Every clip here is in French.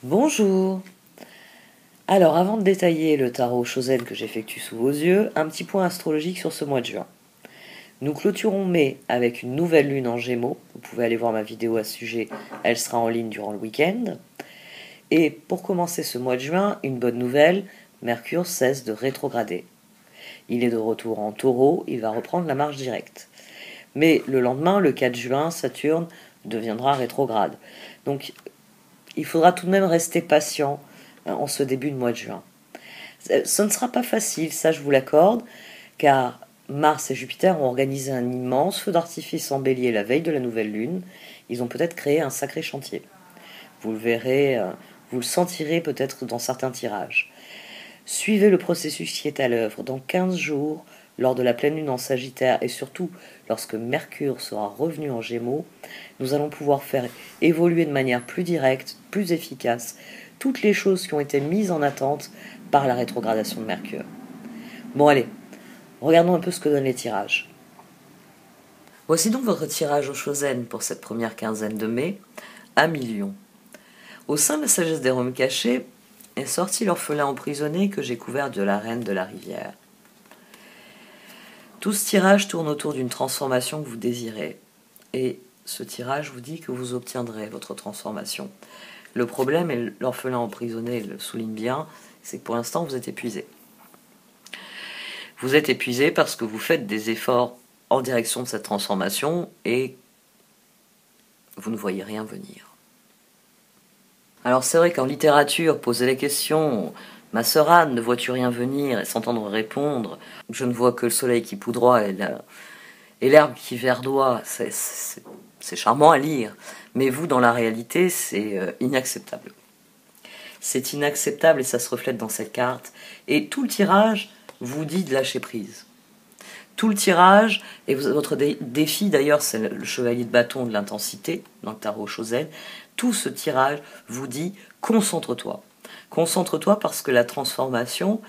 Bonjour. Alors, avant de détailler le tarot Chosen que j'effectue sous vos yeux, un petit point astrologique sur ce mois de juin. Nous clôturons mai avec une nouvelle lune en Gémeaux. Vous pouvez aller voir ma vidéo à ce sujet, elle sera en ligne durant le week-end. Et pour commencer ce mois de juin, une bonne nouvelle, Mercure cesse de rétrograder. Il est de retour en Taureau, il va reprendre la marche directe. Mais le lendemain, le 4 juin, Saturne deviendra rétrograde. Donc, il faudra tout de même rester patient en ce début de mois de juin. Ce ne sera pas facile, ça je vous l'accorde, car Mars et Jupiter ont organisé un immense feu d'artifice en Bélier la veille de la nouvelle lune. Ils ont peut-être créé un sacré chantier. Vous le verrez, vous le sentirez peut-être dans certains tirages. Suivez le processus qui est à l'œuvre. Dans 15 jours, lors de la pleine lune en Sagittaire et surtout lorsque Mercure sera revenu en Gémeaux, nous allons pouvoir faire évoluer de manière plus directe, plus efficace, toutes les choses qui ont été mises en attente par la rétrogradation de Mercure. Bon allez, regardons un peu ce que donnent les tirages. Voici donc votre tirage au Chosen pour cette première quinzaine de mai, à millions. Au sein de la sagesse des royaumes cachés est sorti l'orphelin emprisonné que j'ai couvert de la reine de la rivière. Tout ce tirage tourne autour d'une transformation que vous désirez. Et ce tirage vous dit que vous obtiendrez votre transformation. Le problème, et l'orphelin emprisonné le souligne bien, c'est que pour l'instant vous êtes épuisé. Vous êtes épuisé parce que vous faites des efforts en direction de cette transformation et vous ne voyez rien venir. Alors c'est vrai qu'en littérature, poser les questions « Ma sœur Anne, ne vois-tu rien venir ?» et s'entendre répondre « Je ne vois que le soleil qui poudroie et l'herbe qui verdoie », c'est charmant à lire. Mais vous, dans la réalité, c'est inacceptable. C'est inacceptable et ça se reflète dans cette carte. Et tout le tirage vous dit de lâcher prise. Tout le tirage, et votre défi d'ailleurs, c'est le chevalier de bâton de l'intensité, dans le tarot Chosen, tout ce tirage vous dit concentre-toi. Concentre-toi parce que la transformation,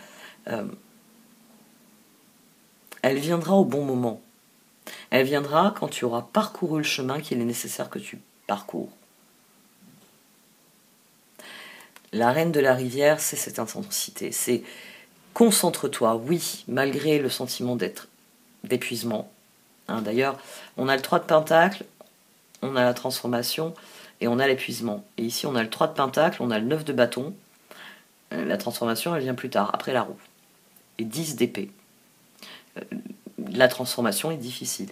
elle viendra au bon moment. Elle viendra quand tu auras parcouru le chemin qu'il est nécessaire que tu parcours. La reine de la rivière, c'est cette intensité. C'est concentre-toi, oui, malgré le sentiment d'épuisement. D'ailleurs, on a le 3 de Pentacle, on a la transformation et on a l'épuisement. Et ici, on a le 3 de Pentacle, on a le 9 de bâton. La transformation, elle vient plus tard, après la roue. Et 10 d'épée. La transformation est difficile.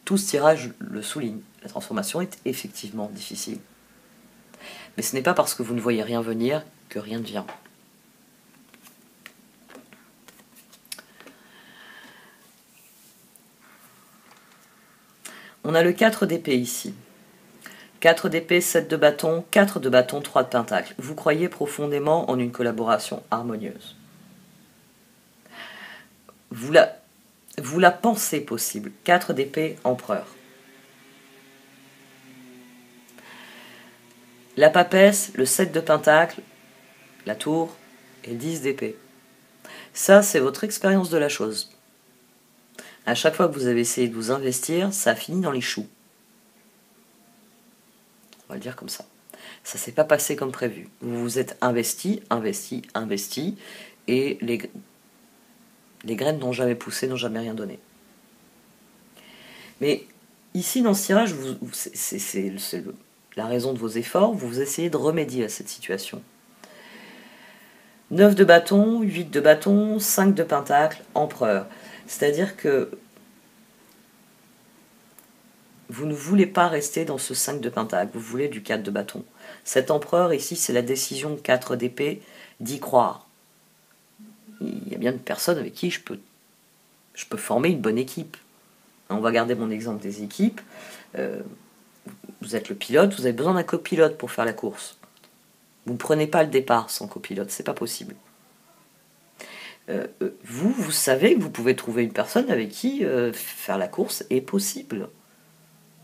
Tout ce tirage le souligne. La transformation est effectivement difficile. Mais ce n'est pas parce que vous ne voyez rien venir que rien ne vient. On a le 4 d'épée ici. 4 d'épée, 7 de bâton, 4 de bâton, 3 de pentacle. Vous croyez profondément en une collaboration harmonieuse. Vous la pensez possible. 4 d'épée, empereur. La papesse, le 7 de pentacle, la tour et 10 d'épée. Ça, c'est votre expérience de la chose. À chaque fois que vous avez essayé de vous investir, ça a fini dans les choux. On va le dire comme ça. Ça ne s'est pas passé comme prévu. Vous vous êtes investi, et les graines n'ont jamais poussé, n'ont jamais rien donné. Mais ici, dans ce tirage, c'est la raison de vos efforts, vous essayez de remédier à cette situation. 9 de bâton, 8 de bâton, 5 de pentacle, empereur. C'est-à-dire que vous ne voulez pas rester dans ce 5 de pentacle, vous voulez du 4 de bâton. Cet empereur ici, c'est la décision 4 d'épée d'y croire. Il y a bien une personne avec qui je peux former une bonne équipe. On va garder mon exemple des équipes. Vous êtes le pilote, vous avez besoin d'un copilote pour faire la course. Vous ne prenez pas le départ sans copilote, c'est pas possible. Vous savez que vous pouvez trouver une personne avec qui faire la course est possible.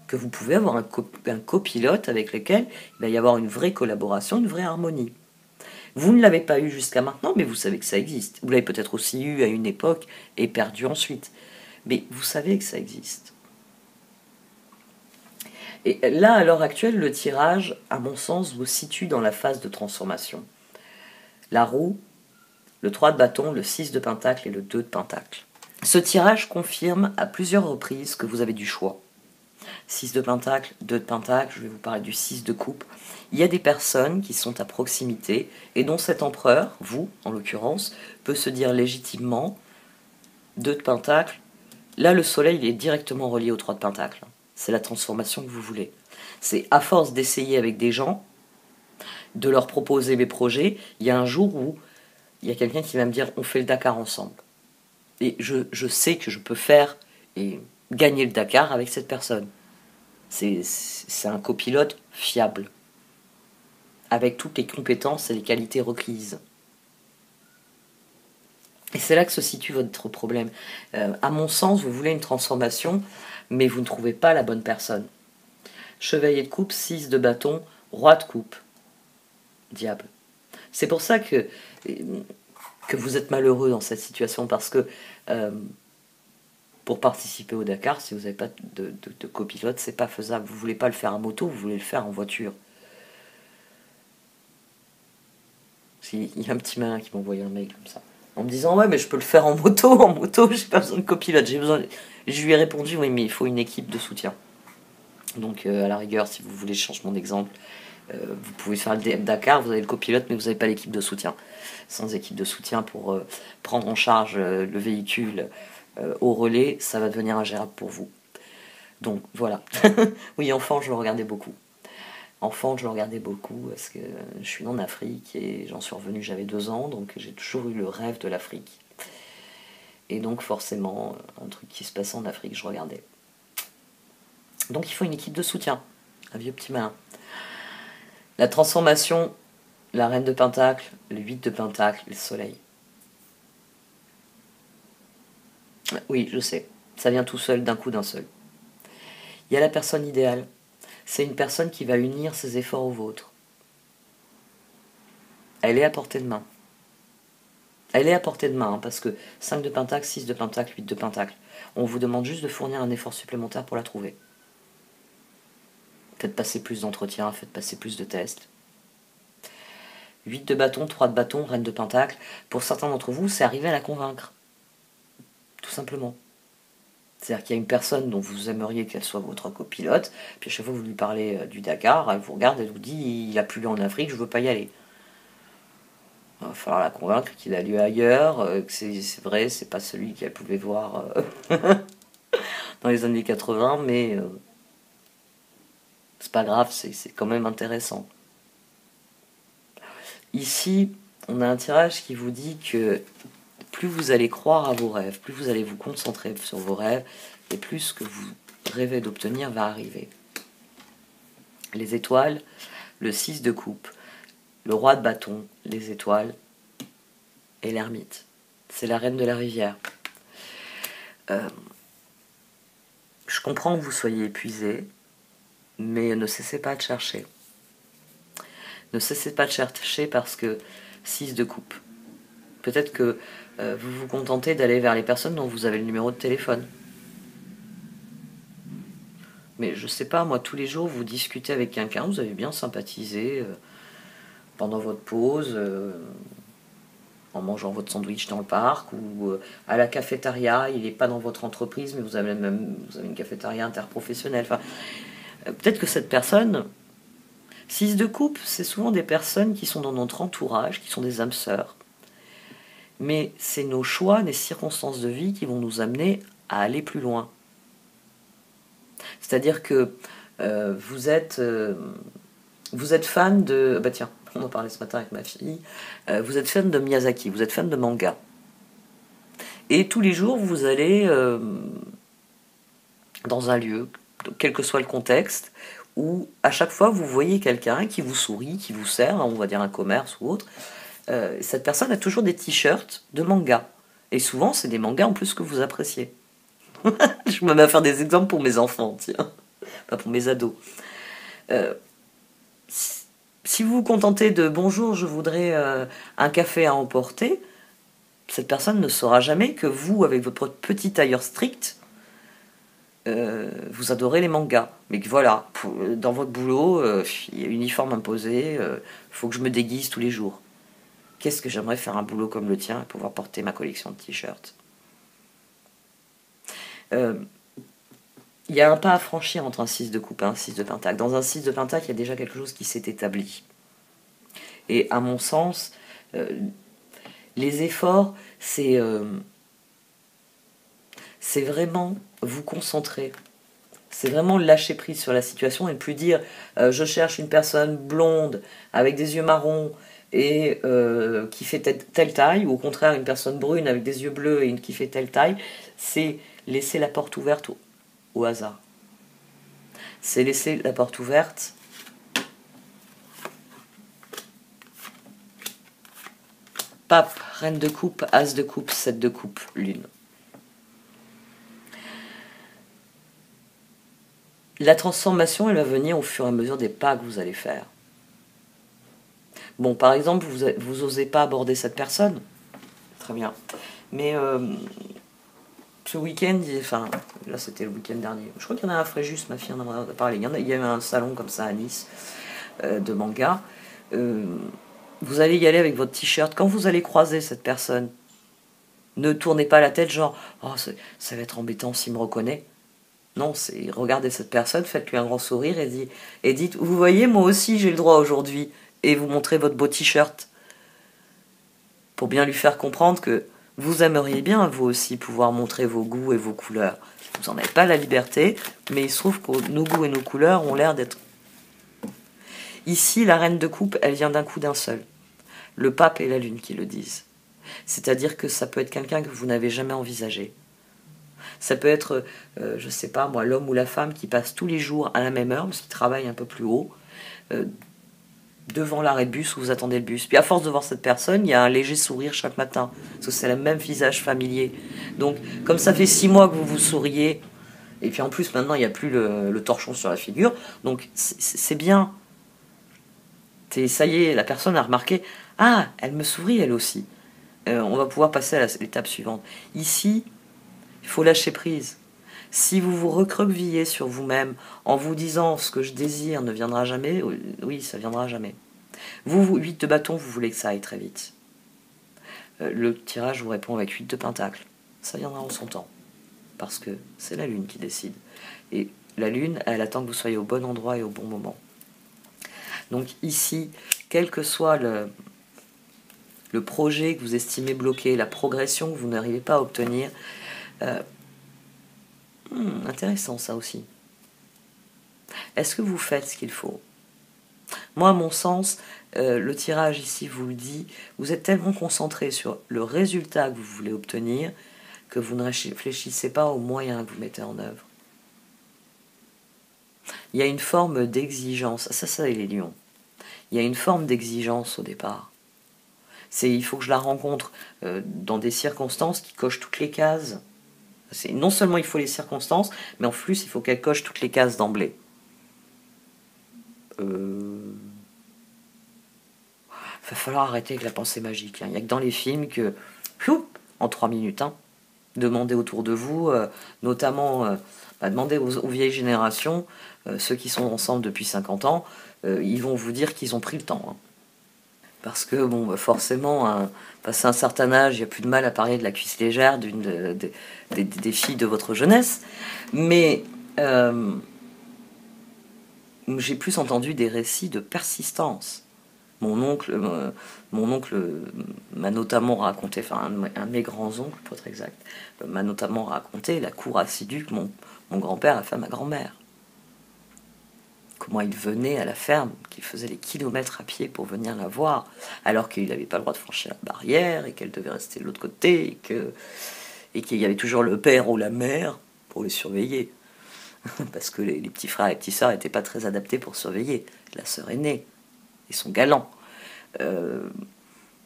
Que vous pouvez avoir un copilote avec lequel il va y avoir une vraie collaboration, une vraie harmonie. Vous ne l'avez pas eu jusqu'à maintenant, mais vous savez que ça existe. Vous l'avez peut-être aussi eu à une époque et perdu ensuite. Mais vous savez que ça existe. Et là, à l'heure actuelle, le tirage, à mon sens, vous situe dans la phase de transformation. La roue, le 3 de bâton, le 6 de pentacle et le 2 de pentacle. Ce tirage confirme à plusieurs reprises que vous avez du choix. 6 de pentacle, 2 de pentacle, je vais vous parler du 6 de coupe. Il y a des personnes qui sont à proximité et dont cet empereur, vous en l'occurrence, peut se dire légitimement 2 de pentacle. Là, le soleil il est directement relié au 3 de pentacle. C'est la transformation que vous voulez. C'est à force d'essayer avec des gens, de leur proposer mes projets, il y a un jour où il y a quelqu'un qui va me dire on fait le Dakar ensemble. Et je sais que je peux faire et gagner le Dakar avec cette personne. C'est un copilote fiable, avec toutes les compétences et les qualités requises. Et c'est là que se situe votre problème. À mon sens, vous voulez une transformation, mais vous ne trouvez pas la bonne personne. Chevalier de coupe, 6 de bâton, roi de coupe, diable. C'est pour ça que vous êtes malheureux dans cette situation, parce que pour participer au Dakar, si vous n'avez pas de copilote, c'est pas faisable. Vous voulez pas le faire en moto, vous voulez le faire en voiture. Il y a un petit malin qui m'a envoyé un mail comme ça, en me disant ouais mais je peux le faire en moto j'ai pas besoin de copilote, je lui ai répondu oui mais il faut une équipe de soutien. Donc à la rigueur, si vous voulez changement d'exemple, vous pouvez faire le Dakar, vous avez le copilote mais vous n'avez pas l'équipe de soutien. Sans équipe de soutien pour prendre en charge le véhicule au relais, ça va devenir ingérable pour vous. Donc voilà. Oui, enfant, je le regardais beaucoup. Enfant, je le regardais beaucoup parce que je suis né en Afrique et j'en suis revenu, j'avais 2 ans, donc j'ai toujours eu le rêve de l'Afrique. Et donc forcément, un truc qui se passait en Afrique, je regardais. Donc il faut une équipe de soutien, un vieux petit malin. La transformation, la reine de pentacle, le 8 de pentacle, le soleil. Oui, je sais, ça vient tout seul, d'un coup d'un seul. Il y a la personne idéale. C'est une personne qui va unir ses efforts aux vôtres. Elle est à portée de main. Elle est à portée de main, parce que 5 de pentacle, 6 de pentacle, 8 de pentacle. On vous demande juste de fournir un effort supplémentaire pour la trouver. Faites passer plus d'entretiens, faites passer plus de tests. 8 de bâton, 3 de bâton, reine de pentacle. Pour certains d'entre vous, c'est arriver à la convaincre. Tout simplement. C'est-à-dire qu'il y a une personne dont vous aimeriez qu'elle soit votre copilote, puis à chaque fois que vous lui parlez du Dakar, elle vous regarde, elle vous dit il a plu en Afrique, je veux pas y aller. Il va falloir la convaincre qu'il a lieu ailleurs, que c'est vrai, c'est pas celui qu'elle pouvait voir dans les années 80, mais c'est pas grave, c'est quand même intéressant. Ici, on a un tirage qui vous dit que plus vous allez croire à vos rêves, plus vous allez vous concentrer sur vos rêves, et plus ce que vous rêvez d'obtenir va arriver. Les étoiles, le 6 de coupe, le roi de bâton, les étoiles, et l'ermite. C'est la reine de la rivière. Je comprends que vous soyez épuisé, mais ne cessez pas de chercher. Ne cessez pas de chercher parce que 6 de coupe. Peut-être que vous vous contentez d'aller vers les personnes dont vous avez le numéro de téléphone. Mais je sais pas, moi, tous les jours, vous discutez avec quelqu'un, vous avez bien sympathisé pendant votre pause, en mangeant votre sandwich dans le parc, ou à la cafétéria, il n'est pas dans votre entreprise, mais vous avez une cafétéria interprofessionnelle. Enfin, peut-être que cette personne... 6 de coupe, c'est souvent des personnes qui sont dans notre entourage, qui sont des âmes sœurs. Mais c'est nos choix, les circonstances de vie qui vont nous amener à aller plus loin. C'est-à-dire que vous êtes fan de... Bah tiens, on en parlait ce matin avec ma fille. Vous êtes fan de Miyazaki, vous êtes fan de manga. Et tous les jours, vous allez dans un lieu, quel que soit le contexte, où à chaque fois vous voyez quelqu'un qui vous sourit, qui vous sert, on va dire un commerce ou autre, cette personne a toujours des t-shirts de manga. Et souvent, c'est des mangas en plus que vous appréciez. Je me mets à faire des exemples pour mes enfants, tiens. Pas pour mes ados. Si vous vous contentez de « bonjour, je voudrais un café à emporter », cette personne ne saura jamais que vous, avec votre petit tailleur strict, vous adorez les mangas, mais que voilà, dans votre boulot, il y a uniforme imposé, faut que je me déguise tous les jours. Qu'est-ce que j'aimerais faire un boulot comme le tien et pouvoir porter ma collection de t-shirts. Il y a un pas à franchir entre un 6 de coupe et un 6 de pentacle. Dans un 6 de pentacle, il y a déjà quelque chose qui s'est établi. Et à mon sens, les efforts, c'est vraiment vous concentrer. C'est vraiment lâcher prise sur la situation et ne plus dire je cherche une personne blonde avec des yeux marrons et qui fait telle taille, ou au contraire une personne brune avec des yeux bleus et qui fait telle taille. C'est laisser la porte ouverte au hasard. C'est laisser la porte ouverte pape, reine de coupe, as de coupe, 7 de coupe, lune. La transformation, elle va venir au fur et à mesure des pas que vous allez faire. Bon, par exemple, vous osez pas aborder cette personne. Très bien. Mais ce week-end, enfin, là c'était le week-end dernier. Je crois qu'il y en a un à Fréjus, ma fille en a parlé. Il y a eu un salon comme ça à Nice de manga. Vous allez y aller avec votre t-shirt. Quand vous allez croiser cette personne, ne tournez pas la tête genre oh, ça va être embêtant s'il me reconnaît. Non, c'est regardez cette personne, faites-lui un grand sourire et dites vous voyez, moi aussi j'ai le droit aujourd'hui. Et vous montrez votre beau t-shirt pour bien lui faire comprendre que vous aimeriez bien vous aussi pouvoir montrer vos goûts et vos couleurs. Vous n'en avez pas la liberté, mais il se trouve que nos goûts et nos couleurs ont l'air d'être... Ici, la reine de coupe, elle vient d'un coup d'un seul. Le pape et la lune qui le disent. C'est-à-dire que ça peut être quelqu'un que vous n'avez jamais envisagé. Ça peut être, je sais pas moi, l'homme ou la femme qui passe tous les jours à la même heure, parce qu'il travaille un peu plus haut, devant l'arrêt de bus où vous attendez le bus. Puis à force de voir cette personne, il y a un léger sourire chaque matin, parce que c'est le même visage familier. Donc, comme ça fait 6 mois que vous vous souriez, et puis en plus maintenant il n'y a plus le torchon sur la figure, donc c'est bien. Ça y est, la personne a remarqué, ah, elle me sourit elle aussi. On va pouvoir passer à l'étape suivante. Ici, il faut lâcher prise. Si vous vous recroquevillez sur vous-même en vous disant ce que je désire ne viendra jamais, oui, ça viendra jamais. Vous 8 de bâton, vous voulez que ça aille très vite. Le tirage vous répond avec 8 de pentacle. Ça viendra en son temps. Parce que c'est la lune qui décide. Et la lune, elle attend que vous soyez au bon endroit et au bon moment. Donc ici, quel que soit le projet que vous estimez bloqué, la progression que vous n'arrivez pas à obtenir, intéressant ça aussi. Est-ce que vous faites ce qu'il faut? Moi, à mon sens, le tirage ici vous le dit, vous êtes tellement concentré sur le résultat que vous voulez obtenir que vous ne réfléchissez pas aux moyens que vous mettez en œuvre. Il y a une forme d'exigence, ça c'est les lions. Il y a une forme d'exigence au départ. Il faut que je la rencontre dans des circonstances qui cochent toutes les cases. Non seulement il faut les circonstances, mais en plus il faut qu'elle coche toutes les cases d'emblée. Va falloir arrêter avec la pensée magique. Il n'y a que dans les films que, en 3 minutes, demandez autour de vous, notamment demandez aux vieilles générations, ceux qui sont ensemble depuis 50 ans, ils vont vous dire qu'ils ont pris le temps. Parce que, bon, forcément, passé un certain âge, il n'y a plus de mal à parler de la cuisse légère des filles de votre jeunesse. Mais j'ai plus entendu des récits de persistance. Mon oncle m'a notamment raconté, enfin un de mes grands-oncles, pour être exact, m'a notamment raconté la cour assidue que mon grand-père a fait à ma grand-mère. Comment il venait à la ferme, qu'il faisait les kilomètres à pied pour venir la voir, alors qu'il n'avait pas le droit de franchir la barrière, et qu'elle devait rester de l'autre côté, et qu'il y avait toujours le père ou la mère pour les surveiller. Parce que les petits frères et les petites sœurs n'étaient pas très adaptés pour surveiller. La sœur aînée et son galant.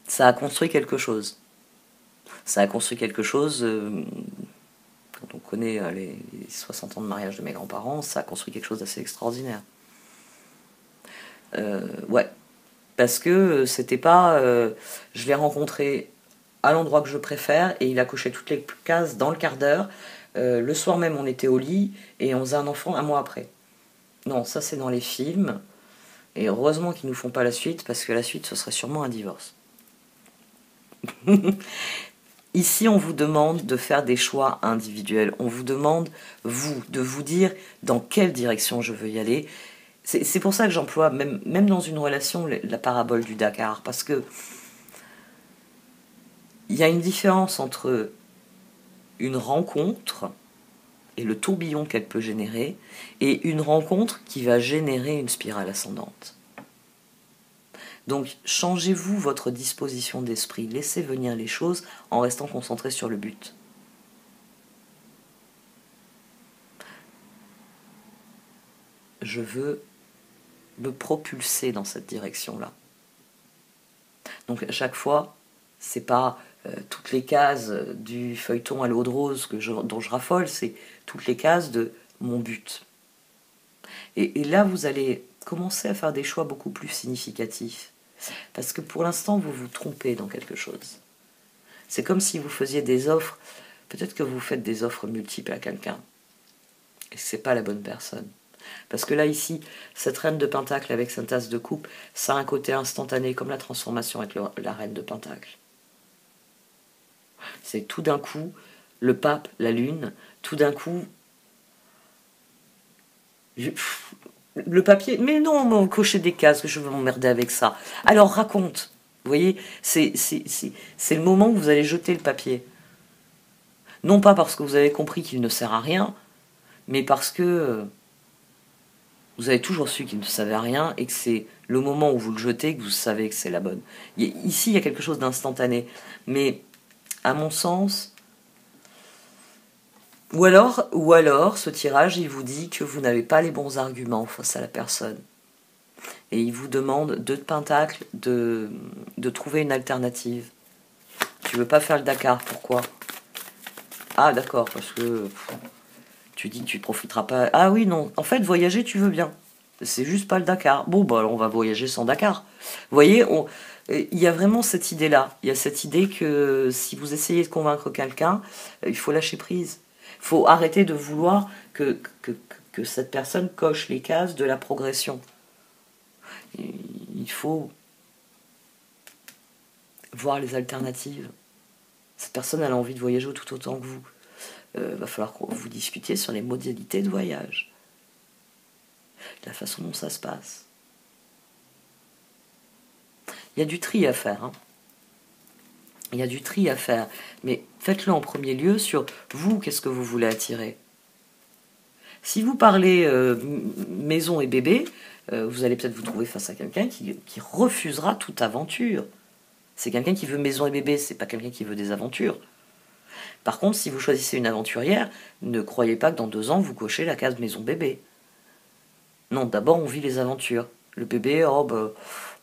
Ça a construit quelque chose. Ça a construit quelque chose... quand on connaît les 60 ans de mariage de mes grands-parents, ça a construit quelque chose d'assez extraordinaire. Ouais, parce que c'était pas je l'ai rencontré à l'endroit que je préfère et il a coché toutes les cases dans le quart d'heure, le soir même on était au lit et on faisait un enfant un mois après. Non, ça c'est dans les films. Et heureusement qu'ils ne nous font pas la suite, parce que la suite ce serait sûrement un divorce. Ici, on vous demande de faire des choix individuels. On vous demande, vous, de vous dire dans quelle direction je veux y aller. C'est pour ça que j'emploie, même dans une relation, la parabole du Dakar. Parce que il y a une différence entre une rencontre et le tourbillon qu'elle peut générer, et une rencontre qui va générer une spirale ascendante. Donc, changez-vous votre disposition d'esprit. Laissez venir les choses en restant concentré sur le but. Je veux me propulser dans cette direction-là. Donc, à chaque fois, c'est pas toutes les cases du feuilleton à l'eau de rose dont je raffole, c'est toutes les cases de mon but. Et là, vous allez commencer à faire des choix beaucoup plus significatifs. Parce que pour l'instant, vous vous trompez dans quelque chose. C'est comme si vous faisiez des offres. Peut-être que vous faites des offres multiples à quelqu'un. Et c'est pas la bonne personne. Parce que là, ici, cette reine de Pentacle avec sa tasse de coupe, ça a un côté instantané, comme la transformation avec la reine de Pentacle. C'est tout d'un coup, le pape, la lune, tout d'un coup... Le papier, mais non, on cocher des cases, que je veux m'emmerder avec ça. Alors raconte, vous voyez, c'est le moment où vous allez jeter le papier. Non pas parce que vous avez compris qu'il ne sert à rien, mais parce que vous avez toujours su qu'il ne savait à rien et que c'est le moment où vous le jetez que vous savez que c'est la bonne. Ici, il y a quelque chose d'instantané, mais à mon sens... Ou alors, ce tirage, il vous dit que vous n'avez pas les bons arguments face à la personne. Et il vous demande, deux de Pentacle, de trouver une alternative. Tu veux pas faire le Dakar, pourquoi? Ah, d'accord, parce que tu dis que tu ne profiteras pas. Ah oui, non, en fait, voyager, tu veux bien. C'est juste pas le Dakar. Bon, bah, alors on va voyager sans Dakar. Vous voyez, il y a vraiment cette idée-là. Il y a cette idée que si vous essayez de convaincre quelqu'un, il faut lâcher prise. Il faut arrêter de vouloir que cette personne coche les cases de la progression. Il faut voir les alternatives. Cette personne elle a envie de voyager tout autant que vous. Va falloir que vous discutiez sur les modalités de voyage. La façon dont ça se passe. Il y a du tri à faire. Hein. Il y a du tri à faire. Mais faites-le en premier lieu sur vous, qu'est-ce que vous voulez attirer. Si vous parlez maison et bébé, vous allez peut-être vous trouver face à quelqu'un qui refusera toute aventure. C'est quelqu'un qui veut maison et bébé, c'est pas quelqu'un qui veut des aventures. Par contre, si vous choisissez une aventurière, ne croyez pas que dans 2 ans, vous cochez la case maison bébé. Non, d'abord, on vit les aventures. Le bébé, oh, bah,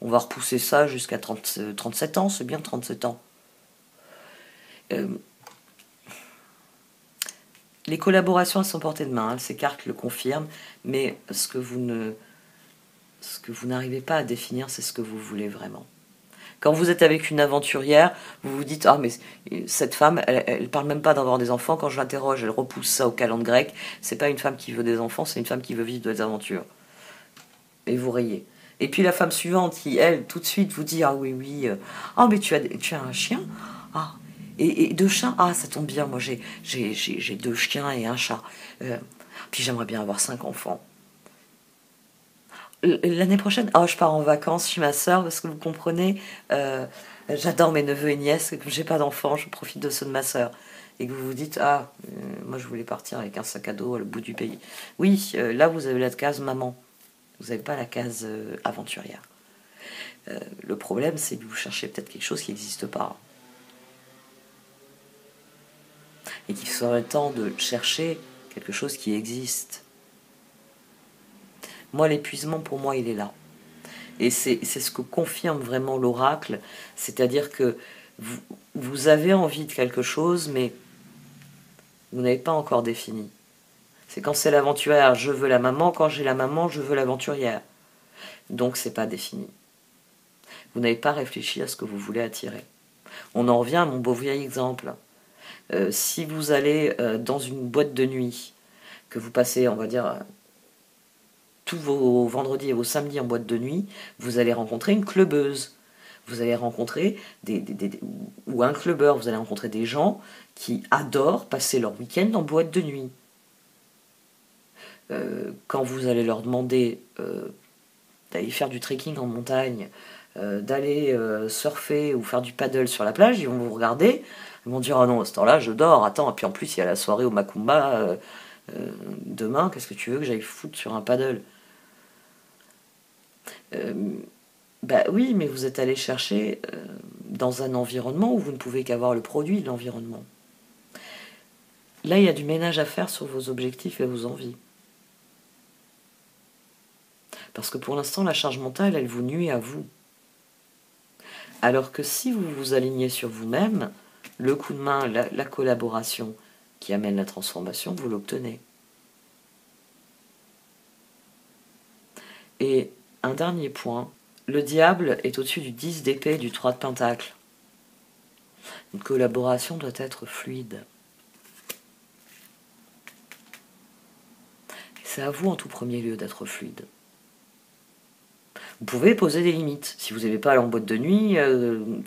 on va repousser ça jusqu'à 37 ans, c'est bien 37 ans. Les collaborations, elles sont portées de main, hein, ces cartes le confirment, mais ce que vous n'arrivez pas à définir, c'est ce que vous voulez vraiment. Quand vous êtes avec une aventurière, vous vous dites « Ah, mais cette femme, elle parle même pas d'avoir des enfants. Quand je l'interroge, elle repousse ça au calendrier grec. C'est pas une femme qui veut des enfants, c'est une femme qui veut vivre des aventures. » Et vous riez. Et puis la femme suivante qui, elle, tout de suite vous dit « Ah oui, oui. Ah, mais tu as un chien? Ah, et 2 chats? Ah, ça tombe bien, moi j'ai 2 chiens et un chat. Puis j'aimerais bien avoir 5 enfants. » L'année prochaine, je pars en vacances chez ma sœur parce que vous comprenez, j'adore mes neveux et nièces, et comme j'ai pas d'enfants, je profite de ceux de ma sœur. Et que vous vous dites, moi je voulais partir avec un sac à dos à le bout du pays. Oui, là vous avez la case maman, vous n'avez pas la case aventurière. Le problème, c'est que vous cherchez peut-être quelque chose qui n'existe pas. Et qu'il serait temps de chercher quelque chose qui existe. Moi, l'épuisement, pour moi, il est là. Et c'est ce que confirme vraiment l'oracle, c'est-à-dire que vous avez envie de quelque chose, mais vous n'avez pas encore défini. C'est quand c'est l'aventurière, je veux la maman, quand j'ai la maman, je veux l'aventurière. Donc c'est pas défini. Vous n'avez pas réfléchi à ce que vous voulez attirer. On en revient à mon beau vieil exemple. Si vous allez dans une boîte de nuit, que vous passez, on va dire, tous vos vendredis et vos samedis en boîte de nuit, vous allez rencontrer une clubbeuse. Vous allez rencontrer ou un clubbeur, vous allez rencontrer des gens qui adorent passer leur week-end en boîte de nuit. Quand vous allez leur demander d'aller faire du trekking en montagne, d'aller surfer ou faire du paddle sur la plage, ils vont vous regarder, ils vont dire ah non, à ce temps-là je dors, attends, et puis en plus il y a la soirée au Macumba demain, qu'est-ce que tu veux que j'aille foutre sur un paddle? Bah oui, mais vous êtes allé chercher dans un environnement où vous ne pouvez qu'avoir le produit de l'environnement. Là, il y a du ménage à faire sur vos objectifs et vos envies. Parce que pour l'instant, la charge mentale, elle vous nuit à vous. Alors que si vous vous alignez sur vous-même, le coup de main, la collaboration qui amène la transformation, vous l'obtenez. Et un dernier point, le diable est au-dessus du 10 d'épée et du 3 de pentacle. Une collaboration doit être fluide. C'est à vous en tout premier lieu d'être fluide. Vous pouvez poser des limites. Si vous n'avez pas aller en boîte de nuit,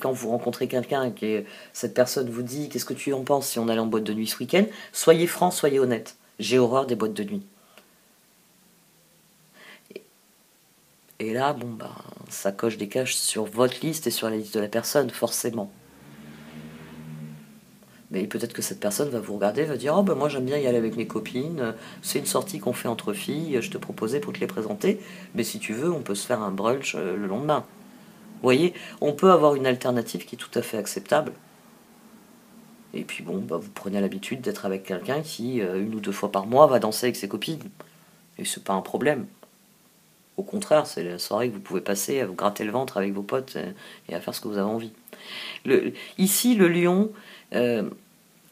quand vous rencontrez quelqu'un et cette personne vous dit qu'est-ce que tu en penses si on allait en boîte de nuit ce week-end, soyez franc, soyez honnête. J'ai horreur des boîtes de nuit. Et là, bon, bah, ça coche des cases sur votre liste et sur la liste de la personne, forcément. Mais peut-être que cette personne va vous regarder, va dire « Oh ben moi j'aime bien y aller avec mes copines, c'est une sortie qu'on fait entre filles, je te proposais pour te les présenter, mais si tu veux, on peut se faire un brunch le lendemain. » Vous voyez, on peut avoir une alternative qui est tout à fait acceptable. Et puis bon, bah, vous prenez l'habitude d'être avec quelqu'un qui, 1 ou 2 fois par mois, va danser avec ses copines. Et c'est pas un problème. Au contraire, c'est la soirée que vous pouvez passer à vous gratter le ventre avec vos potes et à faire ce que vous avez envie. Ici, le lion...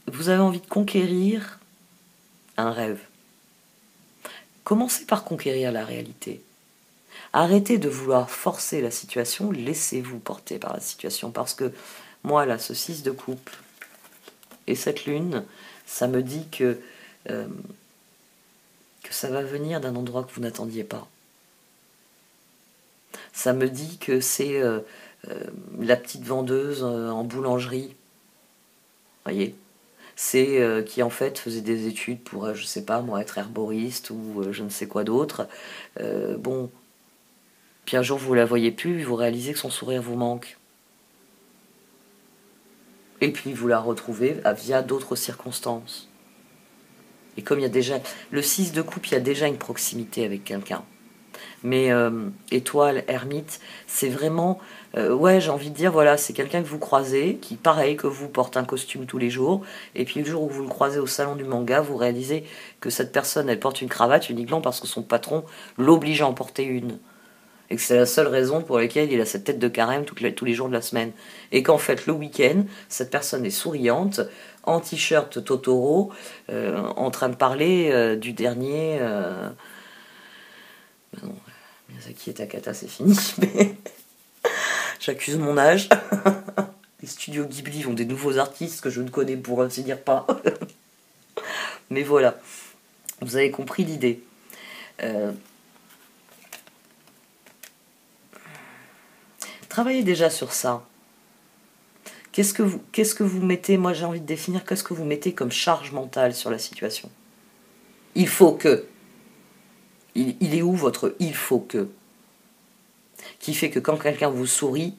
vous avez envie de conquérir un rêve. Commencez par conquérir la réalité. Arrêtez de vouloir forcer la situation, laissez-vous porter par la situation. Parce que moi, là, ce 6 de coupe et cette lune, ça me dit que ça va venir d'un endroit que vous n'attendiez pas. Ça me dit que c'est la petite vendeuse en boulangerie. Voyez, c'est qui en fait faisait des études pour, je sais pas moi, être herboriste ou je ne sais quoi d'autre. Bon, puis un jour vous la voyez plus, vous réalisez que son sourire vous manque. Et puis vous la retrouvez via d'autres circonstances. Et comme il y a déjà... Le 6 de coupe, il y a déjà une proximité avec quelqu'un. Mais étoile, ermite, c'est vraiment... ouais, j'ai envie de dire, voilà, c'est quelqu'un que vous croisez, qui, pareil que vous, porte un costume tous les jours, et puis le jour où vous le croisez au salon du manga, vous réalisez que cette personne, elle porte une cravate uniquement parce que son patron l'oblige à en porter une. Et que c'est la seule raison pour laquelle il a cette tête de carême tous les jours de la semaine. Et qu'en fait, le week-end, cette personne est souriante, en t-shirt Totoro, en train de parler du dernier... non, Miyazaki et Takata, c'est fini, mais j'accuse mon âge. Les studios Ghibli ont des nouveaux artistes que je ne connais pour ainsi dire pas. Mais voilà, vous avez compris l'idée. Travaillez déjà sur ça. Qu'est-ce que vous mettez, moi j'ai envie de définir, qu'est-ce que vous mettez comme charge mentale sur la situation? Il faut que. Il est où votre il faut que? Qui fait que quand quelqu'un vous sourit,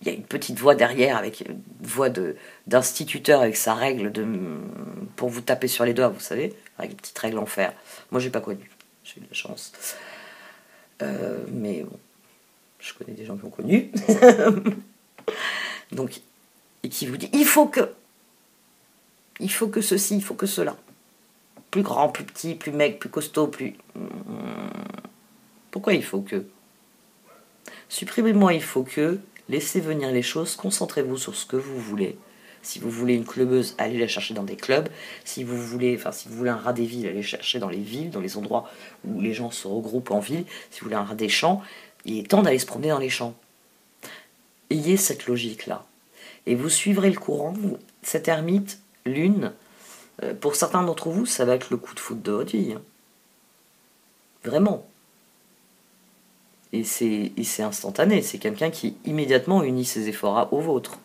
il y a une petite voix derrière, avec une voix d'instituteur avec sa règle pour vous taper sur les doigts, vous savez, avec une petite règle en fer. Moi j'ai pas connu, j'ai eu de la chance. Mais bon, je connais des gens qui ont connu. Donc, et qui vous dit, il faut que ceci, il faut que cela. Plus grand, plus petit, plus mec, plus costaud, plus... Pourquoi il faut que? Supprimez-moi il faut que, laissez venir les choses, concentrez-vous sur ce que vous voulez. Si vous voulez une clubbeuse, allez la chercher dans des clubs. Si vous voulez un rat des villes, allez chercher dans les villes, dans les endroits où les gens se regroupent en ville. Si vous voulez un rat des champs, il est temps d'aller se promener dans les champs. Ayez cette logique-là. Et vous suivrez le courant. Cette ermite, lune, pour certains d'entre vous, ça va être le coup de foudre de votre vie. Hein. Vraiment. Et c'est instantané, c'est quelqu'un qui immédiatement unit ses efforts aux vôtres.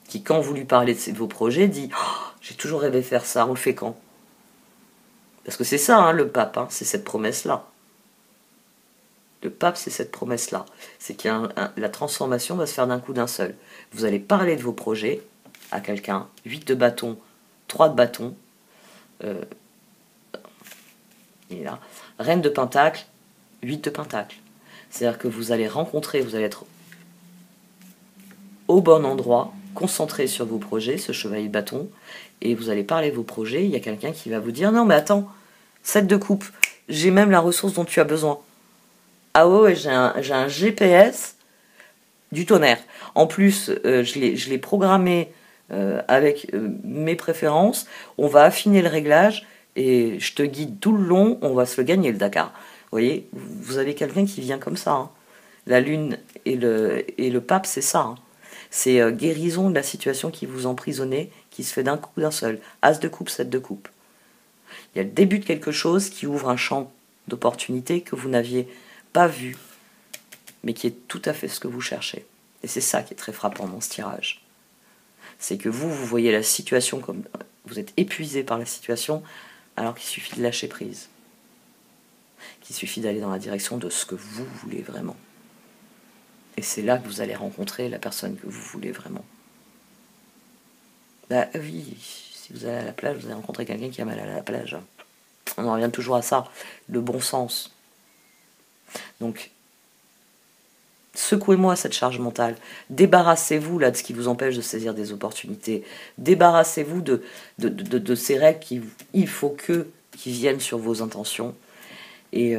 Qui, quand vous lui parlez de vos projets, dit oh, « j'ai toujours rêvé de faire ça, on le fait quand ?» Parce que c'est ça, hein, le pape, hein, c'est cette promesse-là. Le pape, c'est cette promesse-là. C'est que la transformation va se faire d'un coup d'un seul. Vous allez parler de vos projets à quelqu'un, 8 de bâton, 3 de bâton, et là, reine de pentacle, 8 de pentacle. C'est-à-dire que vous allez rencontrer, vous allez être au bon endroit, concentré sur vos projets, ce chevalier de bâton, et vous allez parler de vos projets, il y a quelqu'un qui va vous dire « Non mais attends, 7 de coupe, j'ai même la ressource dont tu as besoin. » Ah ouais, j'ai un GPS du tonnerre. En plus, je l'ai programmé avec mes préférences. On va affiner le réglage et je te guide tout le long. On va se le gagner, le Dakar. Vous voyez, vous avez quelqu'un qui vient comme ça. Hein. La lune et le pape, c'est ça. Hein. C'est guérison de la situation qui vous emprisonnait, qui se fait d'un coup d'un seul. As de coupe, 7 de coupe. Il y a le début de quelque chose qui ouvre un champ d'opportunités que vous n'aviez pas vu, mais qui est tout à fait ce que vous cherchez. Et c'est ça qui est très frappant dans ce tirage. C'est que vous voyez la situation comme... Vous êtes épuisé par la situation, alors qu'il suffit de lâcher prise. Qu'il suffit d'aller dans la direction de ce que vous voulez vraiment. Et c'est là que vous allez rencontrer la personne que vous voulez vraiment. Bah oui, si vous allez à la plage, vous allez rencontrer quelqu'un qui a mal à la plage. On en revient toujours à ça, le bon sens. Donc, secouez-moi cette charge mentale. Débarrassez-vous là de ce qui vous empêche de saisir des opportunités. Débarrassez-vous de ces règles il faut qui viennent sur vos intentions. Et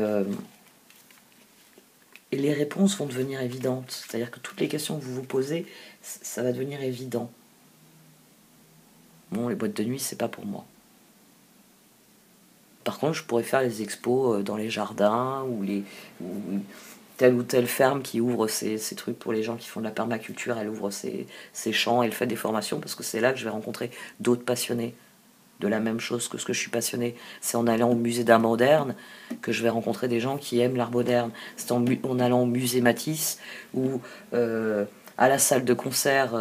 les réponses vont devenir évidentes. C'est-à-dire que toutes les questions que vous vous posez, ça va devenir évident. Bon, les boîtes de nuit, c'est pas pour moi. Par contre, je pourrais faire les expos dans les jardins ou telle ou telle ferme qui ouvre ses trucs pour les gens qui font de la permaculture. Elle ouvre ses champs, elle fait des formations parce que c'est là que je vais rencontrer d'autres passionnés de la même chose que ce que je suis passionné. C'est en allant au musée d'art moderne que je vais rencontrer des gens qui aiment l'art moderne. C'est en allant au musée Matisse ou à la salle de concert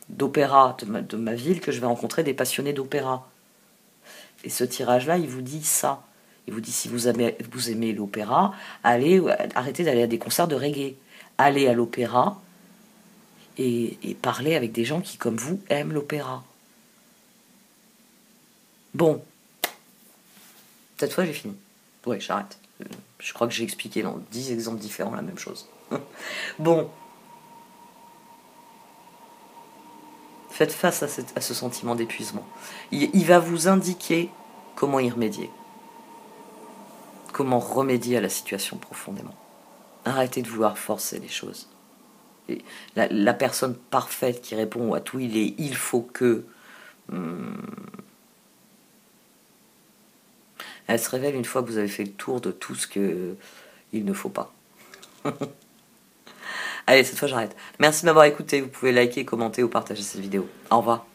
d'opéra de ma ville que je vais rencontrer des passionnés d'opéra. Et ce tirage-là, il vous dit ça. Il vous dit, si vous aimez l'opéra, arrêtez d'aller à des concerts de reggae. Allez à l'opéra et parlez avec des gens qui, comme vous, aiment l'opéra. Bon. Cette fois, j'ai fini. Ouais, j'arrête. Je crois que j'ai expliqué dans 10 exemples différents la même chose. Bon. Faites face à ce sentiment d'épuisement. Il va vous indiquer comment y remédier. Comment remédier à la situation profondément. Arrêtez de vouloir forcer les choses. Et la personne parfaite qui répond à tout il faut que... elle se révèle une fois que vous avez fait le tour de tout ce qu'il ne faut pas. Allez, cette fois j'arrête. Merci de m'avoir écouté. Vous pouvez liker, commenter ou partager cette vidéo. Au revoir.